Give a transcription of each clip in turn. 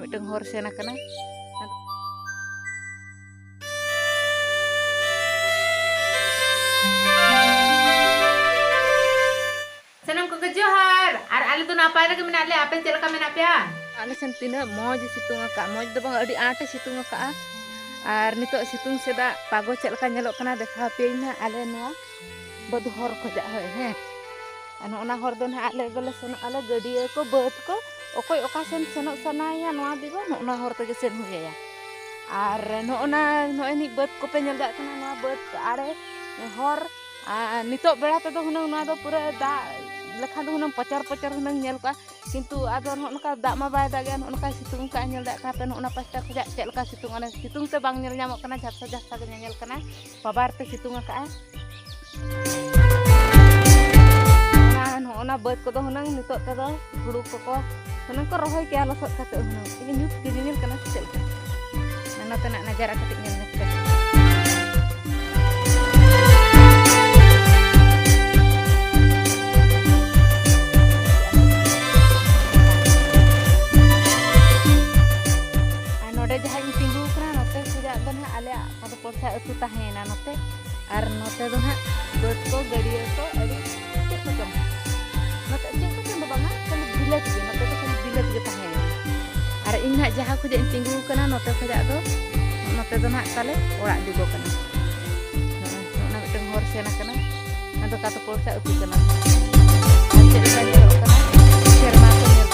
मिटeng hor sen akana senam ko johar ar ale tu napai lagi mena ale apa cel ka mena pya ale sen tina moj situng ka moj do bang adi ate situng ka ar nito situng seda pago cel ka nyelok kana dekha peina ale noa bad hor ko ja hoy he anu ona hor do na ale gole sen ale gadia ko beut ko okoy oka sen senok sanaya noa bigo no ona hor te sen huya ar no ona no ini beut ko pe nyel dak kana noa beut are hor nito bera te do hunang noa do pura da lekhan do hunang pacar hunang nyel ka kintu adon no ka dak ma bay dak no ka situng ka nyel dak ka pe no ona pasta ka cel ka situng ana situng te bang nyel nyamok kana jasa ka nyel kana babar te situng ka ona beut ko do hunang nito te do huru ko hunang ko rohoy ke ala sot ka te hunang ini nyut ke nyel kana cel ka ana te nak najara ketik nyel ka Polsa itu tahena note ar note do ha beut ko gadia ko adi cek ko note cek ko do banga kan bilat ge note ko kan bilat ge tahena ar inha jaha ko je tinggu kana note ko ja do note do ha tale orak digo kana na miteng hor sena kana ado kata polsa itu kana cek ka nyelo kana serma ko nyel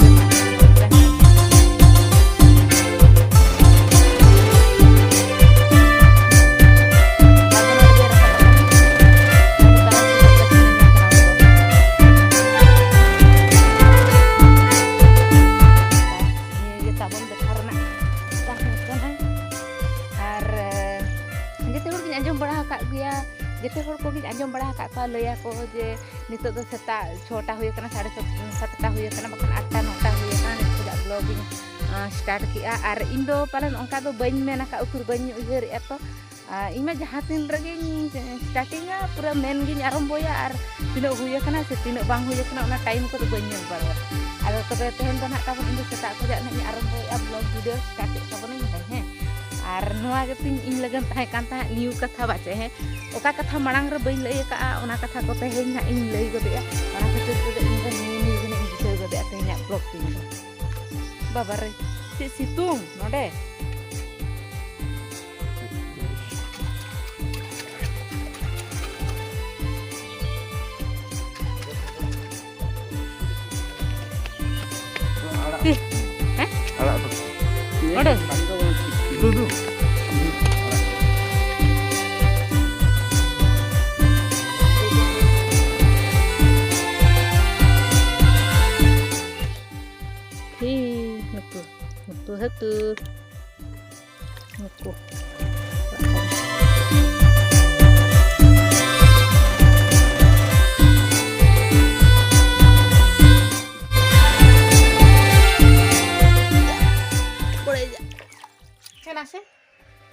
jete hor ko anjom bara ka ko laya ko je nito do seta 6ta huye kana 7:30 huye kana bakan 8 9ta huye kana nito da vlogging start ki ar indo palan ongka do bain mena ka ukur bain uher eto ima jahatin rage starting pura men gi arombo ya ar tino huye kana se tino bang huye kana ona time ko do bain bar ar ko te hen do na ka indo seta ko ja ni arombo ya vlog video start ka ko ni he ar noa getin ing lagan tahe kan ta new katha bache he oka katha marang re bain lay ka ona katha ko te hen na ing lay gode ya ona kete ko de ing ni ni ing bisa gode te nya blog tin babare si situng node ala tu node itu Satu nuku boleh aja kena sih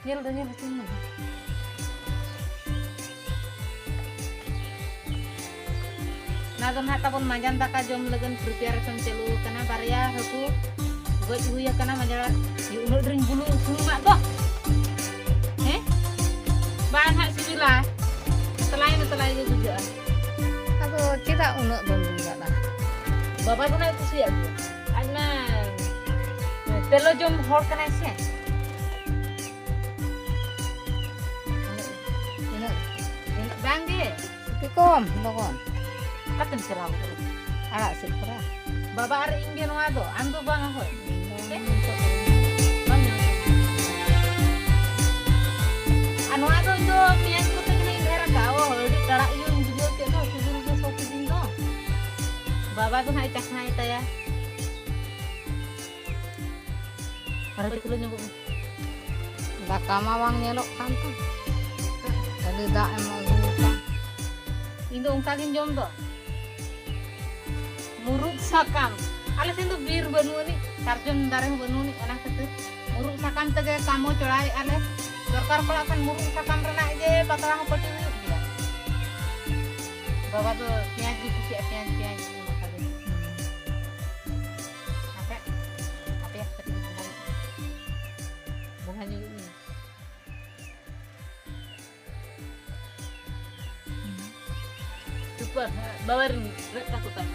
nyel macam nah don hata pun manjan taka jom legen preparation celu kana barya haku goj huya kana manjara yu dring bulu sumak doh bahan hak sibila setelah itu juga aku kita unek dong enggak lah bapak tuh itu sih ya ana telo jom hor kana sih ini bangge pikom lokon katen serau ala sekra baba hari ingin wado ando bang ahoy anu ado itu pian ko tekni era kao di tarak yung video ke do sibul ke so ke dindo baba tuh hai cak nai ta ya para dikulo nyugo dakama wang nyelok kan tuh tadi dak emang indo ungkagin jom do muruk sakam alas itu bir banu ni sarjun dareng banu ni anak itu muruk sakam tege kamu corai ale dokter pelakan muruk sakam rena je bakal aku peti dia bawa tuh pian makan apa ya hanya ini. Super, bawarin, takut kan?